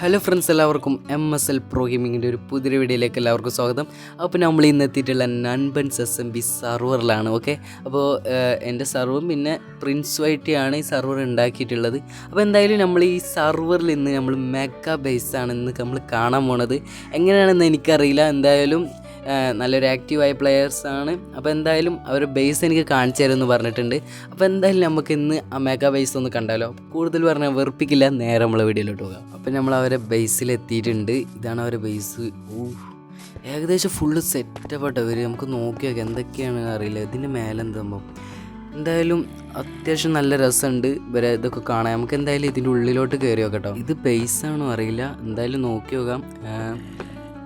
Hello friends, എല്ലാവർക്കും MSL pro ഗെയിമിങ്ങിൻ്റെ ഒരു പുതിയ വീഡിയോയിലേക്ക് എല്ലാവർക്കും സ്വാഗതം. അപ്പോൾ നമ്മൾ ഇന്ന് എത്തിയിട്ടുള്ള നൻപൻസ് SMB സെർവറിലാണ്. ഓക്കെ, അപ്പോൾ എൻ്റെ സെർവറും പിന്നെ പ്രിൻസ് വൈറ്റിയാണ് ഈ സെർവർ ഉണ്ടാക്കിയിട്ടുള്ളത്. അപ്പോൾ എന്തായാലും നമ്മൾ ഈ സെർവറിൽ ഇന്ന് നമ്മൾ മെഗാ ബേസാണ് ഇന്ന് നമ്മൾ കാണാൻ പോണത്. എങ്ങനെയാണെന്ന് എനിക്കറിയില്ല. എന്തായാലും നല്ലൊരു ആക്റ്റീവായ പ്ലെയേഴ്സാണ്. അപ്പോൾ എന്തായാലും അവർ ബേസ് എനിക്ക് കാണിച്ചു തരുമെന്ന് പറഞ്ഞിട്ടുണ്ട്. അപ്പോൾ എന്തായാലും നമുക്ക് ഇന്ന് ആ മെഗാ ബേസ് ഒന്ന് കണ്ടാലോ. കൂടുതൽ പറഞ്ഞാൽ വെറുപ്പിക്കില്ല, നേരെ നമ്മളെ വീഡിയോയിലോട്ട് പോകാം. അപ്പോൾ നമ്മൾ അവരെ ബേസിലെത്തിയിട്ടുണ്ട്. ഇതാണ് അവരെ ബേസ്. ഏകദേശം ഫുള്ള് സെറ്റപ്പായിട്ടവർ. നമുക്ക് നോക്കി നോക്കാം എന്തൊക്കെയാണ് അറിയില്ല. ഇതിൻ്റെ മേലെ എന്താകുമ്പോൾ എന്തായാലും അത്യാവശ്യം നല്ല രസമുണ്ട് ഇവരെ ഇതൊക്കെ കാണാൻ. നമുക്ക് എന്തായാലും ഇതിൻ്റെ ഉള്ളിലോട്ട് കയറി നോക്കാം കേട്ടോ. ഇത് ബേസാണോ അറിയില്ല, എന്തായാലും നോക്കി നോക്കാം.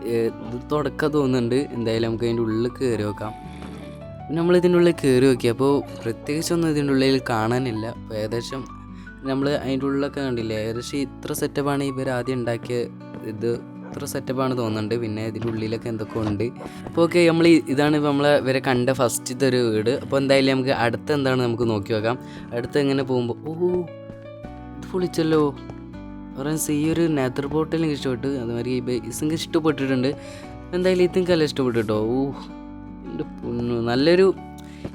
ഇത് തുടക്കം തോന്നുന്നുണ്ട്. എന്തായാലും നമുക്ക് അതിൻ്റെ ഉള്ളിൽ കയറി നോക്കാം. നമ്മളിതിൻ്റെ ഉള്ളിൽ കയറി നോക്കിയപ്പോൾ പ്രത്യേകിച്ചൊന്നും ഇതിൻ്റെ ഉള്ളിൽ കാണാനില്ല. അപ്പോൾ ഏകദേശം നമ്മൾ അതിൻ്റെ ഉള്ളിലൊക്കെ കണ്ടില്ലേ, ഏകദേശം ഇത്ര സെറ്റപ്പാണ് ഇവർ ആദ്യം ഉണ്ടാക്കിയ ഇത്. ഇത്ര സെറ്റപ്പാണ് തോന്നുന്നുണ്ട്. പിന്നെ ഇതിൻ്റെ ഉള്ളിലൊക്കെ എന്തൊക്കെ ഉണ്ട്. അപ്പോൾ ഓക്കെ, ഇതാണ് നമ്മൾ ഇവരെ കണ്ട ഫസ്റ്റത്തെ ഒരു വീട്. അപ്പോൾ എന്തായാലും നമുക്ക് അടുത്ത് എന്താണ് നമുക്ക് നോക്കി നോക്കാം. അടുത്ത് എങ്ങനെ പോകുമ്പോൾ ഇത് പൊളിച്ചല്ലോ. ഫ്രണ്ട്സ്, ഈ ഒരു നെതർ ബോട്ടിൽ എനിക്ക് ഇഷ്ടപ്പെട്ടു. അതുമാതിരി ഈ ബേസ് എനിക്ക് ഇഷ്ടപ്പെട്ടിട്ടുണ്ട്. എന്തായാലും ഇതെനിക്കല്ല ഇഷ്ടപ്പെട്ടു കേട്ടോ. എൻ്റെ പൊന്നു, നല്ലൊരു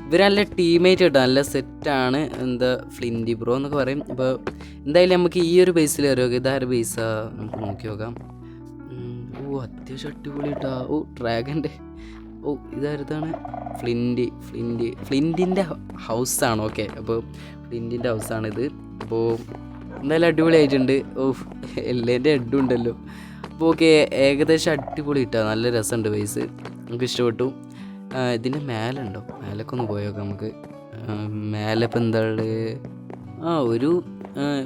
ഇവർ നല്ല ടീമേറ്റ് കേട്ടോ, നല്ല സെറ്റാണ്. എന്താ ഫ്ലിൻറ്റി ബ്രോ എന്നൊക്കെ പറയും. അപ്പോൾ എന്തായാലും നമുക്ക് ഈ ഒരു ബേസിൽ അറിയാം. ഇതാര് ബേസാ നമുക്ക് നോക്കി നോക്കാം. അത്യാവശ്യം അടിപൊളി കേട്ടോ. ഡ്രാഗൻ്റെ ഇതാരതാണ് ഫ്ലിൻറ്റിൻ്റെ ഹൗസാണ്. ഓക്കെ, അപ്പോൾ ഫ്ലിൻറ്റിൻ്റെ ഹൗസാണിത്. അപ്പോൾ എന്തായാലും അടിപൊളിയായിട്ടുണ്ട്. എല്ലാൻ്റെ ഹെഡുണ്ടല്ലോ. അപ്പോൾ ഓക്കെ, ഏകദേശം അടിപൊളി കിട്ടുക. നല്ല രസമുണ്ട് ബേസ്, നമുക്ക് ഇഷ്ടപ്പെട്ടു. ഇതിൻ്റെ മേലുണ്ടോ? മേലൊക്കെ ഒന്ന് പോയേക്കാം നമുക്ക്. മേലെ ഇപ്പം എന്താണ് ഒരു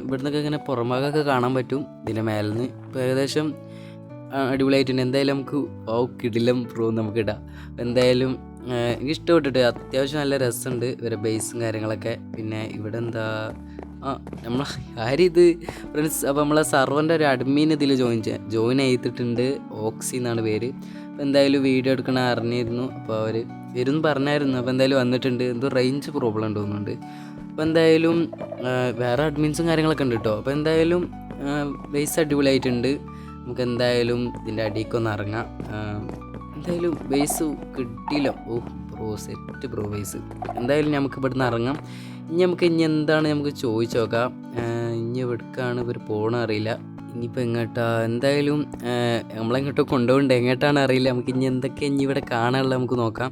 ഇവിടുന്നൊക്കെ ഇങ്ങനെ പുറമാകൊക്കെ കാണാൻ പറ്റും ഇതിൻ്റെ മേലിൽ നിന്ന്. ഇപ്പോൾ ഏകദേശം അടിപൊളിയായിട്ടുണ്ട്. എന്തായാലും നമുക്ക് കിടിലം പ്രോ നമുക്ക് ഇടാം. എന്തായാലും എനിക്ക് ഇഷ്ടപ്പെട്ടിട്ട് അത്യാവശ്യം നല്ല രസമുണ്ട് ഇവരെ ബേസും കാര്യങ്ങളൊക്കെ. പിന്നെ ഇവിടെ എന്താ നമ്മൾ ആരിത് ഫ്രണ്ട്സ്. അപ്പോൾ നമ്മളെ സർവറിൻ്റെ ഒരു അഡ്മിൻ ഇതിൽ ജോയിൻ ചെയ്തിട്ടുണ്ട്. ഓക്സി എന്നാണ് പേര്. അപ്പോൾ എന്തായാലും വീഡിയോ എടുക്കണ അറിഞ്ഞിരുന്നു. അപ്പോൾ അവർ വരുമെന്ന് പറഞ്ഞായിരുന്നു. അപ്പോൾ എന്തായാലും വന്നിട്ടുണ്ട്. എന്തോ റേഞ്ച് പ്രോബ്ലം തോന്നുന്നുണ്ട്. അപ്പോൾ എന്തായാലും വേറെ അഡ്മിൻസും കാര്യങ്ങളൊക്കെ ഉണ്ട് കേട്ടോ. അപ്പോൾ എന്തായാലും ബേസ് അടിപൊളിയായിട്ടുണ്ട്. നമുക്ക് എന്തായാലും ഇതിൻ്റെ അടിയിലേക്കൊന്ന് ഇറങ്ങാം. എന്തായാലും ബേസ് കിട്ടിയില്ല. Set pro base. എന്തായാലും നമുക്ക് ഇവിടുന്ന് ഇറങ്ങാം. ഇനി എന്താണ് നമുക്ക് ചോദിച്ചു നോക്കാം. ഇനി എവിടേക്കാണ് ഇവർ പോകണം അറിയില്ല. ഇനിയിപ്പോൾ എങ്ങോട്ടാ, എന്തായാലും നമ്മളെങ്ങോട്ടോ കൊണ്ടുപോകണ്ടേ, എങ്ങോട്ടാണ് അറിയില്ല. നമുക്ക് ഇനി എന്തൊക്കെ ഇവിടെ കാണാനുള്ള നമുക്ക് നോക്കാം.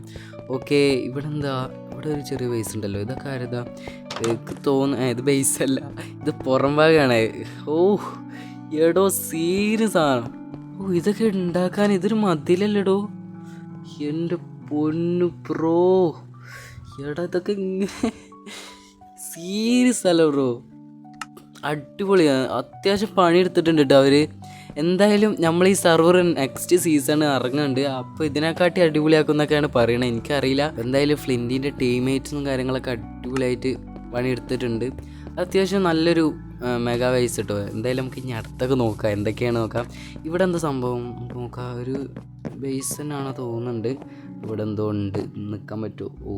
ഓക്കെ, ഇവിടെ എന്താ, ഇവിടെ ഒരു ചെറിയ ബേസ് ഉണ്ടല്ലോ. ഇതൊക്കെ ആരതാ? എനിക്ക് തോന്നുന്നു ഇത് ബേസ് അല്ല, ഇത് പുറം ഭാഗമാണ്. എടോ സീരിയസ് ആണ്. ഇതൊക്കെ ഉണ്ടാക്കാൻ ഇതൊരു മതിലല്ലടോ. എൻ്റെ പൊന്നു പ്രോ, ഇതൊക്കെ സീരിയസ് അല്ല ബ്രോ. അടിപൊളിയാണ്. അത്യാവശ്യം പണിയെടുത്തിട്ടുണ്ട് കേട്ടോ അവർ. എന്തായാലും നമ്മൾ ഈ സെർവർ നെക്സ്റ്റ് സീസൺ ഇറങ്ങുന്നുണ്ട്. അപ്പോൾ ഇതിനെക്കാട്ടി അടിപൊളിയാക്കുന്നൊക്കെയാണ് പറയണത്. എനിക്കറിയില്ല. എന്തായാലും ഫ്ലിൻറ്റിൻ്റെ ടീംമേറ്റ്സും കാര്യങ്ങളൊക്കെ അടിപൊളിയായിട്ട് പണിയെടുത്തിട്ടുണ്ട്. അത്യാവശ്യം നല്ലൊരു മെഗാ ബേസ് കേട്ടോ. എന്തായാലും നമുക്ക് ഇനി അടുത്തൊക്കെ നോക്കാം, എന്തൊക്കെയാണ് നോക്കാം. ഇവിടെ എന്താ സംഭവം നോക്കാം. ഒരു ബേസ് തന്നെയാണോ തോന്നുന്നുണ്ട്. ഇവിടെ എന്തോ ഉണ്ട്, നിൽക്കാൻ പറ്റുമോ?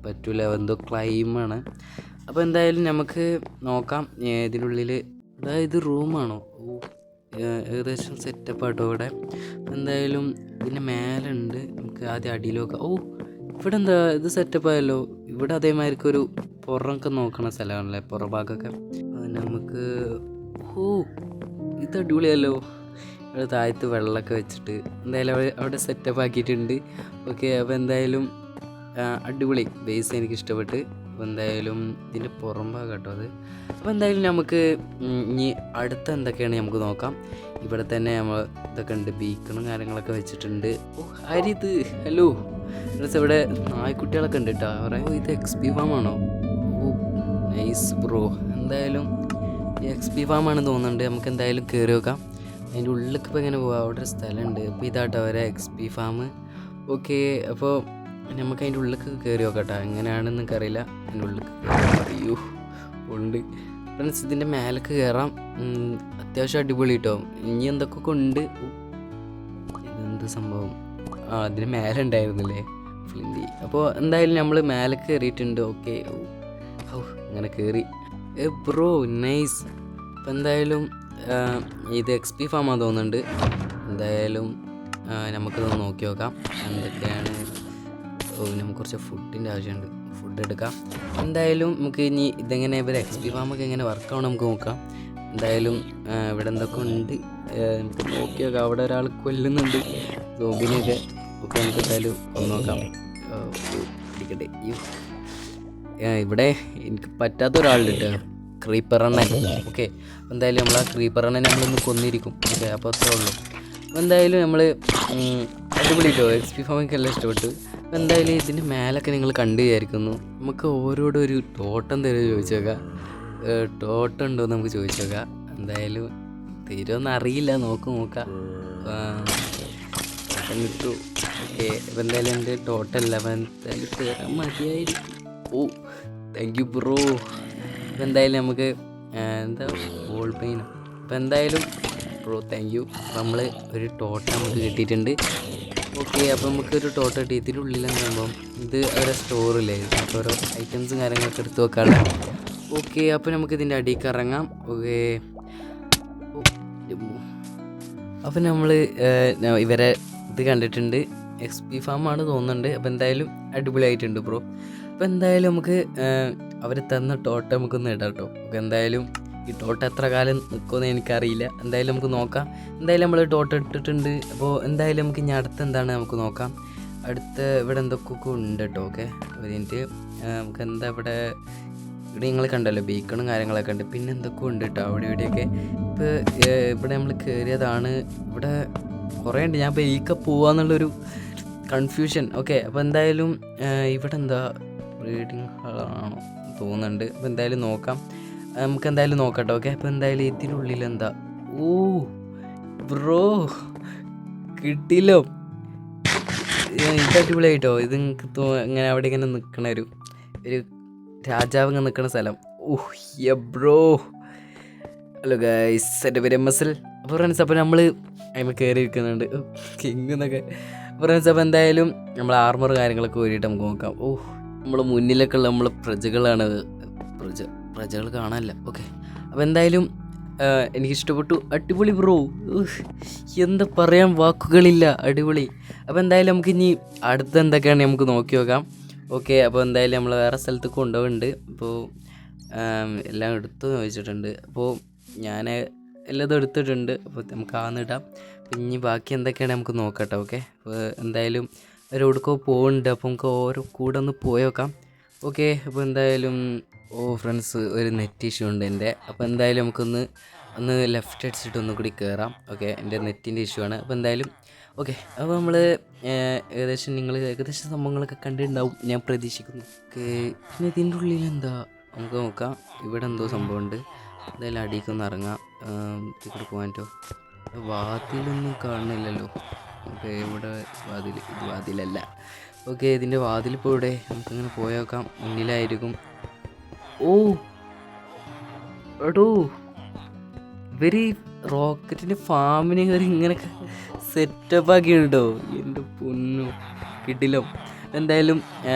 പറ്റൂല, എന്തോ ക്ലൈമാണ്. അപ്പോൾ എന്തായാലും നമുക്ക് നോക്കാം ഇതിനുള്ളിൽ. ഇത് റൂമാണോ? ഏകദേശം സെറ്റപ്പാട്ടോ ഇവിടെ. എന്തായാലും ഇതിൻ്റെ മേലുണ്ട്. നമുക്ക് ആദ്യം അടിയിൽ നോക്കാം. ഇവിടെ എന്താ ഇത് സെറ്റപ്പായല്ലോ. ഇവിടെ അതേമാതിരിക്കൊരു പുറമൊക്കെ നോക്കണ സ്ഥലമാണല്ലേ, പുറഭാഗമൊക്കെ. നമുക്ക് ഇത് അടിപൊളിയല്ലോ. ഇവിടെ താഴത്ത് വെള്ളമൊക്കെ വെച്ചിട്ട് എന്തായാലും അവിടെ സെറ്റപ്പ് ആക്കിയിട്ടുണ്ട്. ഓക്കെ, അപ്പോൾ എന്തായാലും അടിപൊളി ബേസ് എനിക്ക് ഇഷ്ടപ്പെട്ട്. അപ്പോൾ എന്തായാലും ഇതിൻ്റെ പുറം ഭാഗം കേട്ടോ അത്. അപ്പോൾ എന്തായാലും നമുക്ക് ഇനി അടുത്ത എന്തൊക്കെയാണ് നമുക്ക് നോക്കാം. ഇവിടെ തന്നെ നമ്മൾ ഇതൊക്കെ ഉണ്ട്, ബീക്കണും കാര്യങ്ങളൊക്കെ വെച്ചിട്ടുണ്ട്. ഇത് ഹലോ ഇവിടെ നായ്ക്കുട്ടികളൊക്കെ ഉണ്ട് കേട്ടോ. ഇത് XP ഫാമാണോ? Nice bro. എന്തായാലും XP ഫാമാണ് തോന്നുന്നുണ്ട്. നമുക്ക് എന്തായാലും കയറി നോക്കാം. അതിൻ്റെ ഉള്ളിലേക്ക് ഇപ്പോൾ എങ്ങനെ പോകാം? അവിടെ ഒരു സ്ഥലമുണ്ട്. അപ്പോൾ ഇതാട്ടോ അവരെ XP ഫാം. ഓക്കെ, അപ്പോൾ നമുക്ക് അതിൻ്റെ ഉള്ളിലേക്ക് കയറി നോക്കട്ടോ. എങ്ങനെയാണെന്ന് എനിക്കറിയില്ല. അതിൻ്റെ ഉള്ളിലേക്ക് ഉണ്ട് ഫ്രണ്ട്സ്. ഇതിൻ്റെ മേലേക്ക് കയറാം. അത്യാവശ്യം അടിപൊളി കേട്ടോ. ഇനി എന്തൊക്കെ ഉണ്ട്. ഇതെന്ത് സംഭവം? അതിന് മേലെ ഉണ്ടായിരുന്നില്ലേ ഫ്ലിൻറ്റി. അപ്പോൾ എന്തായാലും നമ്മൾ മേലേക്ക് കയറിയിട്ടുണ്ട്. ഓക്കെ, അങ്ങനെ കയറി ബ്രോ നൈസ്. അപ്പോൾ എന്തായാലും ഇത് XP ഫാമാണെന്ന് തോന്നുന്നുണ്ട്. എന്തായാലും നമുക്കിത് നോക്കി നോക്കാം എന്തൊക്കെയാണ്. നമുക്ക് കുറച്ച് ഫുഡിൻ്റെ ആവശ്യമുണ്ട്, ഫുഡ് എടുക്കാം. എന്തായാലും നമുക്ക് ഇനി ഇതെങ്ങനെ ഇവർ XP ഫാമൊക്കെ എങ്ങനെ വർക്കാവണം നമുക്ക് നോക്കാം. എന്തായാലും ഇവിടെ എന്തൊക്കെ ഉണ്ട് നമുക്ക് നോക്കി നോക്കാം. അവിടെ ഒരാൾ കൊല്ലുന്നുണ്ട് സോംബിനെയൊക്കെ. നമുക്ക് എന്തായാലും ഒന്ന് നോക്കാം. പിടിക്കട്ടെ. ഇവിടെ എനിക്ക് പറ്റാത്ത ഒരാളുണ്ട് കേട്ടോ, ക്രീപ്പർ അണ്ണൻ. ഓക്കെ, എന്തായാലും നമ്മൾ ആ ക്രീപ്പർ അണ്ണനെ നമ്മളൊന്ന് കൊന്നിരിക്കും. ഓക്കെ, അപ്പോൾ അത്രേ ഉള്ളൂ. അപ്പോൾ എന്തായാലും നമ്മൾ അടിപൊളി കേട്ടോ, XP ഫാമൊക്കെ എല്ലാം ഇഷ്ടപ്പെട്ടു. അപ്പോൾ എന്തായാലും ഇതിൻ്റെ മേലൊക്കെ നിങ്ങൾ കണ്ടു വിചാരിക്കുന്നു. നമുക്ക് ഓരോരോ ഒരു ടോട്ടം തരുമോ ചോദിച്ചു നോക്കാം. ടോട്ടം ഉണ്ടോ എന്ന് നമുക്ക് ചോദിച്ചു നോക്കാം. എന്തായാലും തരുമെന്ന് അറിയില്ല, നോക്കാം. കിട്ടു. ഓക്കെ, അപ്പോൾ എന്തായാലും എൻ്റെ ടോട്ടൽ 11 എന്തായാലും തരാൻ മതിയായിരിക്കും. ഓ, താങ്ക് യു ബ്രോ. അപ്പോൾ എന്തായാലും നമുക്ക് എന്താ ബോൾ പെയിൻ. അപ്പോൾ എന്തായാലും ബ്രോ താങ്ക് യു. അപ്പോൾ നമ്മൾ ഒരു ടോട്ടം നമുക്ക് കിട്ടിയിട്ടുണ്ട്. ഓക്കെ, അപ്പോൾ നമുക്കൊരു ടോട്ടം കിട്ടി. ഇതിൻ്റെ ഉള്ളിലെന്ന് പറയുമ്പം ഇത് അവരെ സ്റ്റോറില്ലേ, അപ്പോൾ ഓരോ ഐറ്റംസും കാര്യങ്ങളൊക്കെ എടുത്ത് വെക്കാനുള്ള. ഓക്കെ, അപ്പോൾ നമുക്ക് ഇതിൻ്റെ അടിയിലേക്ക് ഇറങ്ങാം. ഓക്കെ, അപ്പോൾ നമ്മൾ ഇവരെ ഇത് കണ്ടിട്ടുണ്ട്, XP ഫാമാണ് തോന്നുന്നുണ്ട്. അപ്പോൾ എന്തായാലും അടിപൊളിയായിട്ടുണ്ട് ബ്രോ. അപ്പോൾ എന്തായാലും നമുക്ക് അവർ തന്ന ടോട്ടം നമുക്കൊന്ന് ഇടാം കേട്ടോ. അപ്പോൾ എന്തായാലും ഈ ടോട്ടം എത്ര കാലം നിൽക്കുമെന്ന് എനിക്കറിയില്ല. എന്തായാലും നമുക്ക് നോക്കാം. എന്തായാലും നമ്മൾ ടോട്ടം ഇട്ടിട്ടുണ്ട്. അപ്പോൾ എന്തായാലും നമുക്ക് ഇനി അടുത്ത് എന്താണ് നമുക്ക് നോക്കാം. അടുത്ത ഇവിടെ എന്തൊക്കെ ഉണ്ട് കേട്ടോ. ഓക്കെ, അതിൻ്റെ നമുക്ക് എന്താ ഇവിടെ നിങ്ങൾ കണ്ടല്ലോ ബീക്കണും കാര്യങ്ങളൊക്കെ ഉണ്ട്. പിന്നെ എന്തൊക്കെ ഉണ്ട് കേട്ടോ അവിടെ ഇവിടെയൊക്കെ. ഇപ്പോൾ ഇവിടെ നമ്മൾ കയറിയതാണ്. ഇവിടെ കുറേ ഉണ്ട്. ഞാൻ ഇപ്പോൾ ഈക്ക പോവാന്നുള്ളൊരു കൺഫ്യൂഷൻ. ഓക്കെ, അപ്പോൾ എന്തായാലും ഇവിടെ എന്താ ബ്രീഡിങ് ഹാളാണോ തോന്നുന്നുണ്ട്. അപ്പോൾ എന്തായാലും നോക്കാം, നമുക്ക് എന്തായാലും നോക്കട്ടെ. ഓക്കെ, അപ്പോൾ എന്തായാലും ഇതിനുള്ളിൽ എന്താ. ഓ ബ്രോ, കിട്ടില്ലോ. ഇത് അടിപൊളിയായിട്ടോ. ഇത് നിങ്ങൾക്ക് ഇങ്ങനെ അവിടെ ഇങ്ങനെ നിൽക്കണ ഒരു രാജാവ് ഇങ്ങനെ നിൽക്കുന്ന സ്ഥലം. ഓഹ് യ ബ്രോ. ഹലോ ഗൈസ്, എൻ്റെ പേര് MSL. അപ്പോൾ ഫ്രണ്ട്സ്, അപ്പോൾ നമ്മൾ അതിന് കയറി ഇരിക്കുന്നുണ്ട് കിങ് എന്നൊക്കെ. ഫ്രണ്ട്സ്, അപ്പോൾ എന്തായാലും നമ്മൾ ആർമർ കാര്യങ്ങളൊക്കെ ഊരിയിട്ട് നമുക്ക് നോക്കാം. ഓഹ്, നമ്മൾ മുന്നിലൊക്കെ ഉള്ള നമ്മൾ പ്രജകളാണ്. പ്രജകൾ കാണാനല്ല. ഓക്കെ, അപ്പോൾ എന്തായാലും എനിക്കിഷ്ടപ്പെട്ടു. അടിപൊളി ബ്രോ, എന്താ പറയാൻ വാക്കുകളില്ല, അടിപൊളി. അപ്പോൾ എന്തായാലും നമുക്ക് ഇനി അടുത്ത എന്തൊക്കെയാണ് നമുക്ക് നോക്കി നോക്കാം. ഓക്കെ, അപ്പോൾ എന്തായാലും നമ്മൾ വേറെ സ്ഥലത്ത് കൊണ്ടുപോകുന്നുണ്ട്. അപ്പോൾ എല്ലാം എടുത്തു ചോദിച്ചിട്ടുണ്ട്. അപ്പോൾ ഞാൻ എല്ലാതും എടുത്തിട്ടുണ്ട്. അപ്പോൾ നമുക്ക് ആന്നിടാം. ഇനി ബാക്കി എന്തൊക്കെയാണ് നമുക്ക് നോക്കട്ടെ. ഓക്കെ, അപ്പോൾ എന്തായാലും ഒരു എവിടേക്കോ പോകുന്നുണ്ട്. അപ്പോൾ നമുക്ക് ഓരോ കൂടെ ഒന്ന് പോയി നോക്കാം. ഓക്കെ, അപ്പോൾ എന്തായാലും ഫ്രണ്ട്സ്, ഒരു നെറ്റ് ഇഷ്യൂ ഉണ്ട് എൻ്റെ. അപ്പോൾ എന്തായാലും നമുക്കൊന്ന് ലെഫ്റ്റ് അടിച്ചിട്ട് ഒന്നും കൂടി കയറാം. ഓക്കെ, എൻ്റെ നെറ്റിൻ്റെ ഇഷ്യൂ ആണ്. അപ്പോൾ എന്തായാലും ഓക്കെ, അപ്പോൾ നമ്മൾ നിങ്ങൾ ഏകദേശം സംഭവങ്ങളൊക്കെ കണ്ടിട്ടുണ്ടാവും ഞാൻ പ്രതീക്ഷിക്കുന്നു. ഓക്കെ, പിന്നെ ഇതിൻ്റെ ഉള്ളിൽ എന്താ നമുക്ക് നോക്കാം. ഇവിടെ എന്തോ സംഭവമുണ്ട്. എന്തായാലും അടിയിക്കൊന്ന് ഇറങ്ങാം. ഇവിടെ പോകാൻ പറ്റുമോ? വാതിലൊന്നും കാണുന്നില്ലല്ലോ. ഓക്കെ, ഇവിടെ ഇത് വാതിലല്ല. ഓക്കെ, ഇതിൻ്റെ വാതിലിപ്പോൾ ഇവിടെ നമുക്കിങ്ങനെ പോയേക്കാം. മുന്നിലായിരിക്കും. ഓ എടോ, ഇവര് റോക്കറ്റിൻ്റെ ഫാമിനെ കയറി ഇങ്ങനെയൊക്കെ സെറ്റപ്പ് ആക്കിയിട്ടുണ്ടോ? എൻ്റെ പൊന്നു, കിട്ടില്ലോ. എന്തായാലും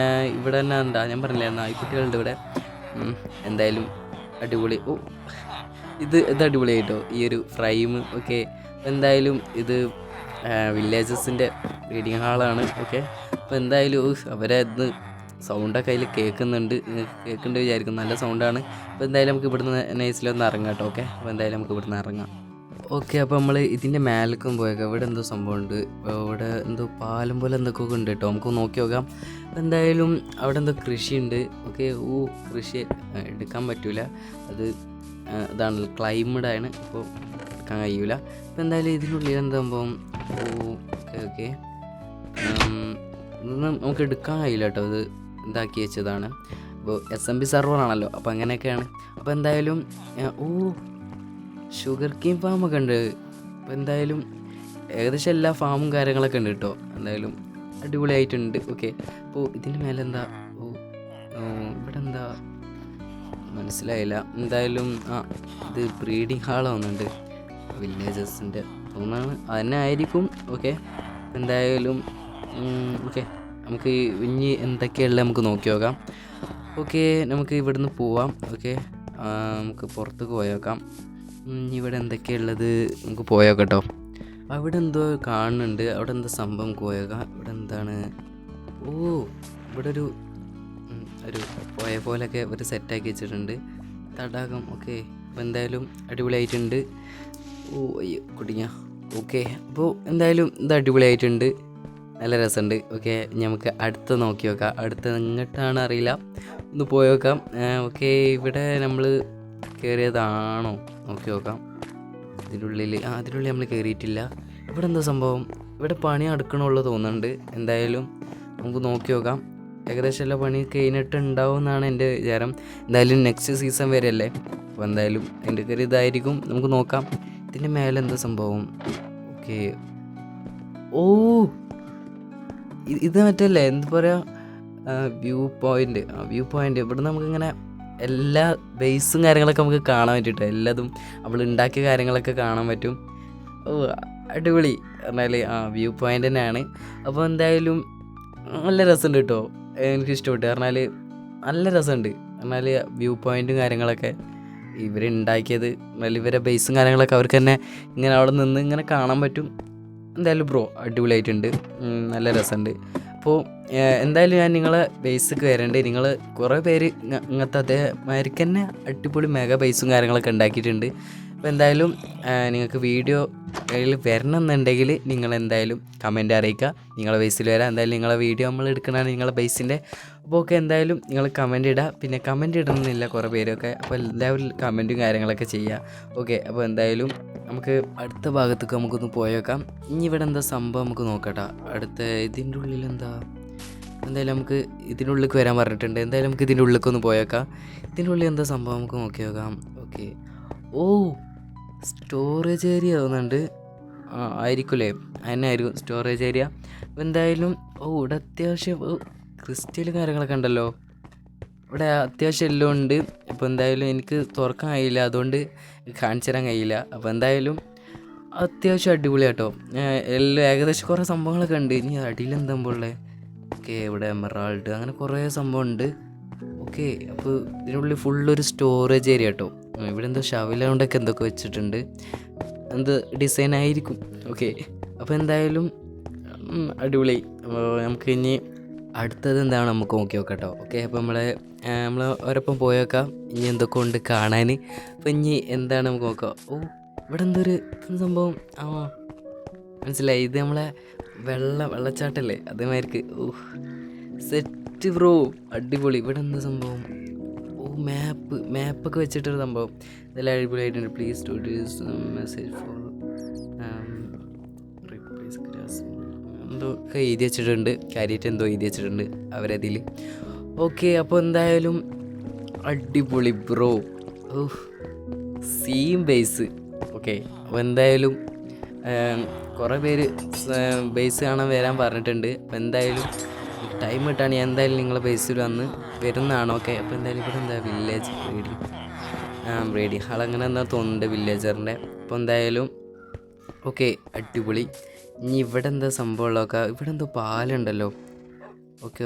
ഇവിടെ തന്നെ എന്താ ഞാൻ പറഞ്ഞില്ലേ, നായ്ക്കുട്ടികളുണ്ട് ഇവിടെ. എന്തായാലും അടിപൊളി. ഓ, ഇത് അടിപൊളിയായിട്ടോ ഈ ഒരു ഫ്രെയിം. ഓക്കെ, എന്തായാലും ഇത് വില്ലേജസിൻ്റെ റീഡിങ് ഹാളാണ്. ഓക്കെ, അപ്പോൾ എന്തായാലും അവരെ ഇത് സൗണ്ടൊക്കെ അതിൽ കേൾക്കുന്നുണ്ട് വിചാരിക്കും. നല്ല സൗണ്ടാണ്. അപ്പോൾ എന്തായാലും നമുക്ക് ഇവിടുന്ന് നൈസിലൊന്ന് ഇറങ്ങാം കേട്ടോ. ഓക്കെ, അപ്പോൾ എന്തായാലും നമുക്ക് ഇവിടുന്ന് ഇറങ്ങാം. ഓക്കെ, അപ്പോൾ നമ്മൾ ഇതിൻ്റെ മേലേക്കും പോയേക്കാം. ഇവിടെ എന്തോ സംഭവമുണ്ട്. ഇവിടെ എന്തോ പാലം പോലെ എന്തൊക്കെ ഉണ്ട് കേട്ടോ. നമുക്ക് നോക്കി നോക്കാം. എന്തായാലും അവിടെ എന്തോ കൃഷിയുണ്ട്. ഓക്കെ, കൃഷി എടുക്കാൻ പറ്റില്ല, അത് ഇതാണ് ക്ലൈമഡാണ്, അപ്പോൾ എടുക്കാൻ കഴിയൂല. അപ്പോൾ എന്തായാലും ഇതിനുള്ളിൽ എന്താ സംഭവം. ഓക്കെ, ഇതൊന്നും നമുക്ക് എടുക്കാൻ കഴിയില്ല കേട്ടോ. ഇത് ഇതാക്കി വെച്ചതാണ്. ഇപ്പോൾ SMB സെർവറാണല്ലോ, അപ്പോൾ അങ്ങനെയൊക്കെയാണ്. അപ്പോൾ എന്തായാലും ഷുഗർ കെയിൻ ഫാമൊക്കെ ഉണ്ട്. അപ്പോൾ എന്തായാലും ഏകദേശം എല്ലാ ഫാമും കാര്യങ്ങളൊക്കെ ഉണ്ട് കേട്ടോ. എന്തായാലും അടിപൊളിയായിട്ടുണ്ട്. ഓക്കെ, അപ്പോൾ ഇതിന് മേലെ എന്താ. ഇവിടെ എന്താ മനസ്സിലായില്ല. എന്തായാലും ഇത് ബ്രീഡിങ് ഹാളാവുന്നുണ്ട് വില്ലേജസിൻ്റെ തോന്നാണ്, അതന്നെ ആയിരിക്കും. ഓക്കെ, എന്തായാലും ഓക്കെ, നമുക്ക് ഇനി എന്തൊക്കെയുള്ള നമുക്ക് നോക്കി നോക്കാം. ഓക്കെ, നമുക്ക് ഇവിടുന്ന് പോവാം. ഓക്കെ, നമുക്ക് പുറത്തേക്ക് പോയേക്കാം. ഇവിടെ എന്തൊക്കെയുള്ളത് നമുക്ക് പോയോക്കട്ടോ. അവിടെ എന്തോ കാണുന്നുണ്ട്, അവിടെ എന്താ സംഭവം പോയേക്കാം. ഇവിടെ എന്താണ്? ഓ, ഇവിടെ ഒരു പോയ പോലെയൊക്കെ ഒരു സെറ്റാക്കി വെച്ചിട്ടുണ്ട്, തടാകം. ഓക്കെ, അപ്പോൾ എന്തായാലും അടിപൊളിയായിട്ടുണ്ട്. ഓ അയ്യോ കുടിങ്ങ. ഓക്കെ, അപ്പോൾ എന്തായാലും ഇത് അടിപൊളിയായിട്ടുണ്ട്, നല്ല രസമുണ്ട്. ഓക്കെ, നമുക്ക് അടുത്ത് നോക്കി നോക്കാം. അടുത്ത് എങ്ങോട്ടാണ് അറിയില്ല, ഒന്ന് പോയി നോക്കാം. ഓക്കെ, ഇവിടെ നമ്മൾ കയറിയതാണോ നോക്കി നോക്കാം. ഇതിനുള്ളിൽ നമ്മൾ കയറിയിട്ടില്ല. ഇവിടെ എന്താ സംഭവം? ഇവിടെ പണി നടക്കണുള്ളൂ തോന്നുന്നുണ്ട്. എന്തായാലും നമുക്ക് നോക്കി നോക്കാം. ഏകദേശം എല്ലാ പണി കഴിഞ്ഞിട്ട് ഉണ്ടാവും എന്നാണ് എൻ്റെ വിചാരം. എന്തായാലും നെക്സ്റ്റ് സീസൺ വരെ അല്ലേ, അപ്പോൾ എന്തായാലും എൻ്റെ ഒരു ഇതായിരിക്കും. നമുക്ക് നോക്കാം. ഇതിൻ്റെ മേലെ എന്താ സംഭവം? ഓക്കെ, ഓ ഇത് മറ്റല്ലേ എന്താ പറയുക, വ്യൂ പോയിൻ്റ്. ഇവിടെ നമുക്കിങ്ങനെ എല്ലാ ബേസും കാര്യങ്ങളൊക്കെ നമുക്ക് കാണാൻ പറ്റും. എല്ലാതും നമ്മൾ ഉണ്ടാക്കിയ കാര്യങ്ങളൊക്കെ കാണാൻ പറ്റും. ഓ അടിപൊളി പറഞ്ഞാൽ വ്യൂ പോയിൻ്റ് തന്നെയാണ്. അപ്പോൾ എന്തായാലും നല്ല രസമുണ്ട് കേട്ടോ, എനിക്കിഷ്ടപ്പെട്ടു. പറഞ്ഞാൽ നല്ല രസമുണ്ട്. പറഞ്ഞാൽ വ്യൂ പോയിൻറ്റും കാര്യങ്ങളൊക്കെ ഇവരുണ്ടാക്കിയത്, എന്നാൽ ഇവരെ ബേസും കാര്യങ്ങളൊക്കെ അവർക്ക് തന്നെ ഇങ്ങനെ അവിടെ നിന്ന് ഇങ്ങനെ കാണാൻ പറ്റും. എന്തായാലും ബ്രോ അടിപൊളിയായിട്ടുണ്ട്, നല്ല രസമുണ്ട്. അപ്പോൾ എന്തായാലും ഞാൻ നിങ്ങളെ ബേസൊക്കെ വരണ്ട്. നിങ്ങൾ കുറേ പേര് ഇങ്ങനത്തെ അതേമാതിരിക്ക് തന്നെ അടിപൊളി മെഗാ ബേസും കാര്യങ്ങളൊക്കെ ഉണ്ടാക്കിയിട്ടുണ്ട്. അപ്പോൾ എന്തായാലും നിങ്ങൾക്ക് വീഡിയോ കയ്യിൽ വരണമെന്നുണ്ടെങ്കിൽ നിങ്ങളെന്തായാലും കമൻറ്റ് അറിയിക്കുക. നിങ്ങളെ ബേസിൽ വരാം. എന്തായാലും നിങ്ങളെ വീഡിയോ നമ്മൾ എടുക്കണതാണ് നിങ്ങളെ ബേസിൻ്റെ. അപ്പോൾ ഒക്കെ എന്തായാലും നിങ്ങൾ കമൻറ്റ് ഇടുക. പിന്നെ കമൻറ്റ് ഇടണമെന്നില്ല കുറേ പേരൊക്കെ, അപ്പോൾ എല്ലാവരും കമൻറ്റും കാര്യങ്ങളൊക്കെ ചെയ്യുക. ഓക്കെ, അപ്പോൾ എന്തായാലും നമുക്ക് അടുത്ത ഭാഗത്തേക്ക് നമുക്കൊന്ന് പോയേക്കാം. ഇനി ഇവിടെ എന്താ സംഭവം നമുക്ക് നോക്കട്ടെ. അടുത്ത ഇതിൻ്റെ ഉള്ളിൽ എന്തായാലും നമുക്ക് ഇതിൻ്റെ ഉള്ളിലേക്ക് വരാൻ പറഞ്ഞിട്ടുണ്ട്. എന്തായാലും നമുക്ക് ഇതിൻ്റെ ഉള്ളിലേക്ക് ഒന്ന് പോയേക്കാം. ഇതിൻ്റെ ഉള്ളിൽ എന്താ സംഭവം നമുക്ക് നോക്കി നോക്കാം. ഓക്കെ, ഓ സ്റ്റോറേജ് ഏരിയ തോന്നുന്നുണ്ട്. ആയിരിക്കുമല്ലേ, അതിനെ ആയിരിക്കും സ്റ്റോറേജ് ഏരിയ. അപ്പോൾ എന്തായാലും ഇവിടെ അത്യാവശ്യം ക്രിസ്റ്റലും കാര്യങ്ങളൊക്കെ ഉണ്ടല്ലോ. ഇവിടെ അത്യാവശ്യം എല്ലാം ഉണ്ട്. അപ്പോൾ എന്തായാലും എനിക്ക് തുറക്കാൻ കഴിയില്ല, അതുകൊണ്ട് കാണിച്ചു തരാൻ കഴിയില്ല. അപ്പോൾ എന്തായാലും അത്യാവശ്യം അടിപൊളിയാട്ടോ. എല്ലാം ഏകദേശം കുറേ സംഭവങ്ങളൊക്കെ ഉണ്ട്. ഇനി അടിയിലെന്താ ഉള്ളത്? ഓക്കെ, ഇവിടെ എമറാൾഡ് അങ്ങനെ കുറേ സംഭവം ഉണ്ട്. ഓക്കെ, അപ്പോൾ ഇതിനുള്ളിൽ ഫുള്ളൊരു സ്റ്റോറേജ് ഏരിയ കേട്ടോ. ഇവിടെ എന്തോ ഷവല കൊണ്ടൊക്കെ എന്തൊക്കെ വെച്ചിട്ടുണ്ട്, എന്ത് ഡിസൈൻ ആയിരിക്കും. ഓക്കെ, അപ്പോൾ എന്തായാലും അടിപൊളി. അപ്പോൾ നമുക്ക് ഇനി അടുത്തത് എന്താണ് നമുക്ക് നോക്കി നോക്കാം കേട്ടോ. ഓക്കെ, അപ്പോൾ നമ്മൾ അവരൊപ്പം പോയേക്കാം. ഇനി എന്തൊക്കെ ഉണ്ട് കാണാൻ. അപ്പോൾ ഇനി എന്താണ് നമുക്ക് നോക്കാം. ഓ ഇവിടെ എന്തൊരു സംഭവം, മനസ്സിലായി, ഇത് നമ്മളെ വെള്ളച്ചാട്ടല്ലേ, അതേമാതിരിക്ക്. ഓ സെറ്റ് ബ്രോ, അടിപൊളി. ഇവിടെ എന്താ സംഭവം? ഓ മാപ്പൊക്കെ വെച്ചിട്ടൊരു സംഭവം, ഇതെല്ലാം അടിപൊളിയായിട്ടുണ്ട്. Please to this message for replace grass എന്തോ ഒക്കെ എഴുതി വെച്ചിട്ടുണ്ട്, കാര്യമായിട്ട് എന്തോ എഴുതി വെച്ചിട്ടുണ്ട് അവരതിൽ. ഓക്കെ, അപ്പോൾ എന്തായാലും അടിപൊളി ബ്രോ. ഓ സീം ബേസ്. ഓക്കെ, അപ്പോൾ എന്തായാലും കുറേ പേര് ബേസ് കാണാൻ വരാൻ പറഞ്ഞിട്ടുണ്ട്. അപ്പോൾ എന്തായാലും ടൈം കിട്ടാണ് ഞാൻ എന്തായാലും നിങ്ങളെ ബേസിൽ വന്ന് വരുന്നതാണ്. ഓക്കെ, അപ്പോൾ എന്തായാലും ഇവിടെ എന്താ വില്ലേജ് ബ്രീഡിങ് ഹാൾ അങ്ങനെ എന്താ തോന്നുന്നുണ്ട് വില്ലേജറിൻ്റെ. അപ്പോൾ എന്തായാലും ഓക്കെ അടിപൊളി. ഇനി ഇവിടെ എന്താ സംഭവമുള്ളതൊക്കെ, ഇവിടെ എന്തോ പാലുണ്ടല്ലോ. ഓക്കെ,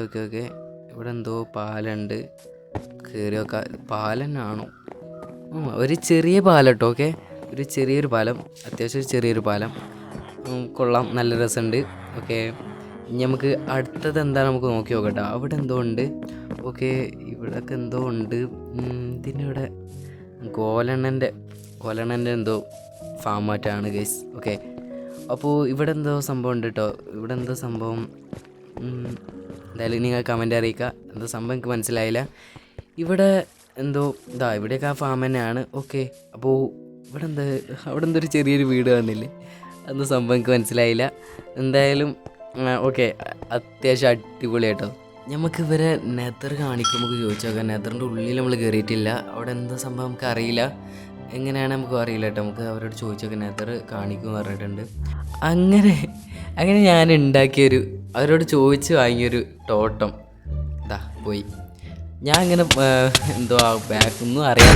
ഇവിടെ എന്തോ പാലുണ്ട്, കയറി നോക്കാം. പാലനാണോ? ഒരു ചെറിയ പാലം കേട്ടോ. ഓക്കെ, ഒരു ചെറിയൊരു പാലം, അത്യാവശ്യം ചെറിയൊരു പാലം, കൊള്ളാം, നല്ല രസമുണ്ട്. ഓക്കെ, ഇനി നമുക്ക് അടുത്തത് എന്താണ് നമുക്ക് നോക്കി നോക്കട്ടെ. അവിടെ എന്തോ ഉണ്ട്. ഓക്കെ, ഇവിടെയൊക്കെ എന്തോ ഉണ്ട്. ഇതിൻ്റെ ഇവിടെ കോലണ്ണൻ്റെ എന്തോ ഫാമായിട്ടാണ് ഗൈസ്. ഓക്കെ, അപ്പോൾ ഇവിടെ എന്തോ സംഭവം ഉണ്ട് കേട്ടോ. ഇവിടെ എന്തോ സംഭവം, എന്തായാലും നിങ്ങൾ കമൻറ്റ് അറിയിക്കുക. എന്തോ സംഭവം എനിക്ക് മനസ്സിലായില്ല. ഇവിടെ എന്തോ ഇവിടെയൊക്കെ ആ ഫാം തന്നെയാണ്. ഓക്കെ, അപ്പോൾ അവിടെ എന്തോ ഒരു ചെറിയൊരു വീട് വന്നില്ലേ, എന്തോ സംഭവം എനിക്ക് മനസ്സിലായില്ല. എന്തായാലും ഓക്കെ, അത്യാവശ്യം അടിപൊളിയായിട്ടോ. നമുക്ക് ഇവരെ നെതർ കാണിക്കും, നമുക്ക് ചോദിച്ചു നോക്കാം. നെതറിൻ്റെ ഉള്ളിൽ നമ്മൾ കയറിയിട്ടില്ല, അവിടെ എന്താ സംഭവം നമുക്ക് അറിയില്ല, എങ്ങനെയാണ് നമുക്ക് അറിയില്ല കേട്ടോ. നമുക്ക് അവരോട് ചോദിച്ചു നോക്കാം, നെതർ കാണിക്കും പറഞ്ഞിട്ടുണ്ട്. അങ്ങനെ ഞാൻ ഉണ്ടാക്കിയൊരു, അവരോട് ചോദിച്ച് വാങ്ങിയൊരു ടോട്ടം പോയി. ഞാൻ ഇങ്ങനെ എന്തോ ബാക്കൊന്നും അറിയാൻ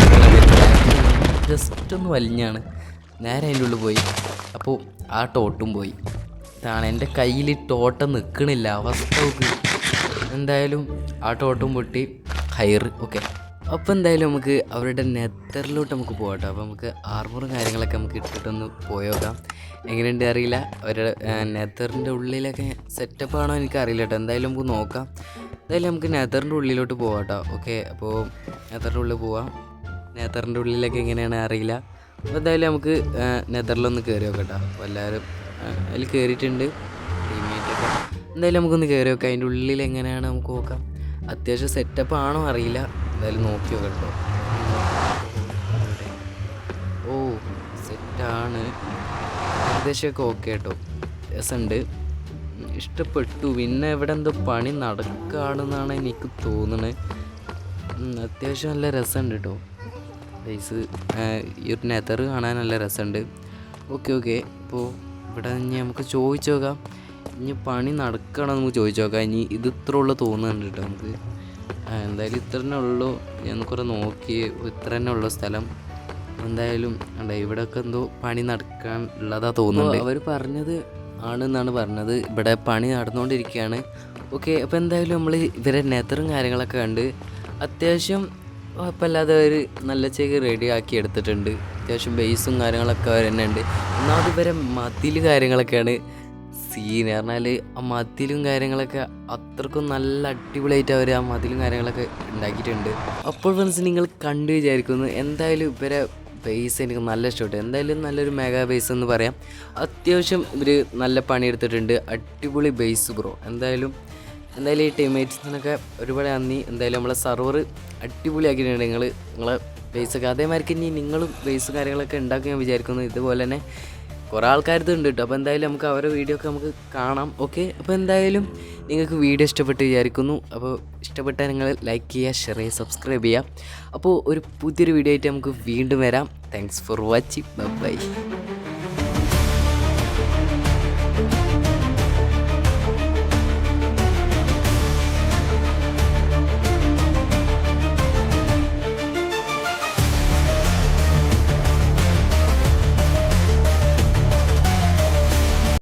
ജസ്റ്റ് ഒന്ന് വലിഞ്ഞാണ് നേരെ അതിൻ്റെ ഉള്ളിൽ പോയി. അപ്പോൾ ആ ടോട്ടും പോയി. ഇതാണ് എൻ്റെ കയ്യിൽ ടോട്ടം നിൽക്കണില്ല, അവസ്ഥ നോക്ക്. എന്തായാലും ആ ടോട്ടും പൊട്ടി ഹയർ. ഓക്കെ, അപ്പോൾ എന്തായാലും നമുക്ക് അവരുടെ നെതറിലോട്ട് നമുക്ക് പോകാം കേട്ടോ. അപ്പോൾ നമുക്ക് ആർമറും കാര്യങ്ങളൊക്കെ നമുക്ക് ഇട്ടിട്ടൊന്ന് പോയോക്കാം. എങ്ങനെയുണ്ട് അറിയില്ല, അവരുടെ നെതറിൻ്റെ ഉള്ളിലൊക്കെ സെറ്റപ്പ് ആണോ എനിക്ക് അറിയില്ല കേട്ടോ. എന്തായാലും നമുക്ക് നോക്കാം. എന്തായാലും നമുക്ക് നെതറിൻ്റെ ഉള്ളിലോട്ട് പോകാം കേട്ടോ. ഓക്കെ, അപ്പോൾ നെതറിൻ്റെ ഉള്ളിൽ പോവാം. നെതറിൻ്റെ ഉള്ളിലൊക്കെ എങ്ങനെയാണ് അറിയില്ല. അപ്പോൾ എന്തായാലും നമുക്ക് നെതറിലൊന്ന് കയറി നോക്കാം കേട്ടോ. അപ്പോൾ എല്ലാവരും അതിൽ കയറിയിട്ടുണ്ട്, ടീമേറ്റൊക്കെ. എന്തായാലും നമുക്കൊന്ന് കയറി നോക്കാം. അതിൻ്റെ ഉള്ളിൽ എങ്ങനെയാണ് നമുക്ക് നോക്കാം. അത്യാവശ്യം സെറ്റപ്പ് ആണോ അറിയില്ല, എന്തായാലും നോക്കിയോ കേട്ടോ. ഓ സെറ്റാണ്, ഏകദേശമൊക്കെ ഓക്കെ കേട്ടോ. രസമുണ്ട്, ഇഷ്ടപ്പെട്ടു. പിന്നെ ഇവിടെ എന്തോ പണി നടക്കുകയാണെന്നാണ് എനിക്ക് തോന്നുന്നത്. അത്യാവശ്യം നല്ല രസമുണ്ട് കേട്ടോ. ബേസ് ഈ ഒരു നെതർ കാണാൻ നല്ല രസമുണ്ട്. ഓക്കെ. ഇപ്പോൾ ഇവിടെ ഇനി നമുക്ക് ചോദിച്ചു നോക്കാം. ഇനി പണി നടക്കുകയാണോ നമുക്ക് ചോദിച്ചു നോക്കാം. ഇനി ഇത് ഇത്ര ഉള്ളു തോന്നുന്നുണ്ട് കേട്ടോ നമുക്ക്. എന്തായാലും ഇത്ര തന്നെ ഉള്ളൂ. ഞാൻ കുറേ നോക്കി, ഇത്ര തന്നെ ഉള്ളൂ സ്ഥലം. എന്തായാലും ഇവിടെയൊക്കെ എന്തോ പണി നടക്കാൻ ഉള്ളതാ തോന്നുന്നുണ്ട്. അവർ പറഞ്ഞത് ആണെന്നാണ് പറഞ്ഞത്. ഇവിടെ പണി നടന്നുകൊണ്ടിരിക്കുകയാണ്. ഓക്കെ, അപ്പോൾ എന്തായാലും നമ്മൾ ഇവരെ നെതറും കാര്യങ്ങളൊക്കെ കണ്ട് അത്യാവശ്യം കുഴപ്പമില്ലാതെ അവർ നല്ല ചേക്ക് റെഡി ആക്കി എടുത്തിട്ടുണ്ട്. അത്യാവശ്യം ബേസും കാര്യങ്ങളൊക്കെ അവർ തന്നെ ഉണ്ട്. ഒന്നാമത് ഇവരെ മതിൽ കാര്യങ്ങളൊക്കെയാണ് സീൻ. പറഞ്ഞാൽ ആ മതിലും കാര്യങ്ങളൊക്കെ അത്രക്കും നല്ല അടിപൊളിയായിട്ട് അവർ ആ മതിലും കാര്യങ്ങളൊക്കെ ഉണ്ടാക്കിയിട്ടുണ്ട്. അപ്പോൾ ഫ്രണ്ട്സ് നിങ്ങൾ കണ്ടു വിചാരിക്കുന്നു. എന്തായാലും ഇവരെ ബേസ് എനിക്ക് നല്ല ഇഷ്ടപ്പെട്ടു. എന്തായാലും നല്ലൊരു മെഗാ ബേസ് എന്ന് പറയാം. അത്യാവശ്യം ഇവർ നല്ല പണിയെടുത്തിട്ടുണ്ട്. അടിപൊളി ബേസ് ബ്രോ. എന്തായാലും ഈ ടീംമേറ്റ്സിനൊക്കെ ഒരുപാട് നന്ദി. എന്തായാലും നമ്മളെ സർവർ അടിപൊളിയാക്കിയിട്ടുണ്ട് നിങ്ങളെ ബേസൊക്കെ. അതേമാതിരി ഇനി നിങ്ങളും ബേസ് കാര്യങ്ങളൊക്കെ ഉണ്ടാക്കി ഞാൻ വിചാരിക്കുന്നു. ഇതുപോലെ തന്നെ കുറേ ആൾക്കാരത് ഉണ്ട് കേട്ടോ. അപ്പോൾ എന്തായാലും നമുക്ക് അവരുടെ വീഡിയോ ഒക്കെ നമുക്ക് കാണാം. ഓക്കെ, അപ്പോൾ എന്തായാലും നിങ്ങൾക്ക് വീഡിയോ ഇഷ്ടപ്പെട്ട് വിചാരിക്കുന്നു. അപ്പോൾ ഇഷ്ടപ്പെട്ടാൽ നിങ്ങൾ ലൈക്ക് ചെയ്യുക, ഷെയർ ചെയ്യുക, സബ്സ്ക്രൈബ് ചെയ്യുക. അപ്പോൾ ഒരു പുതിയൊരു വീഡിയോ ആയിട്ട് നമുക്ക് വീണ്ടും വരാം. Thanks for watching. ബൈ.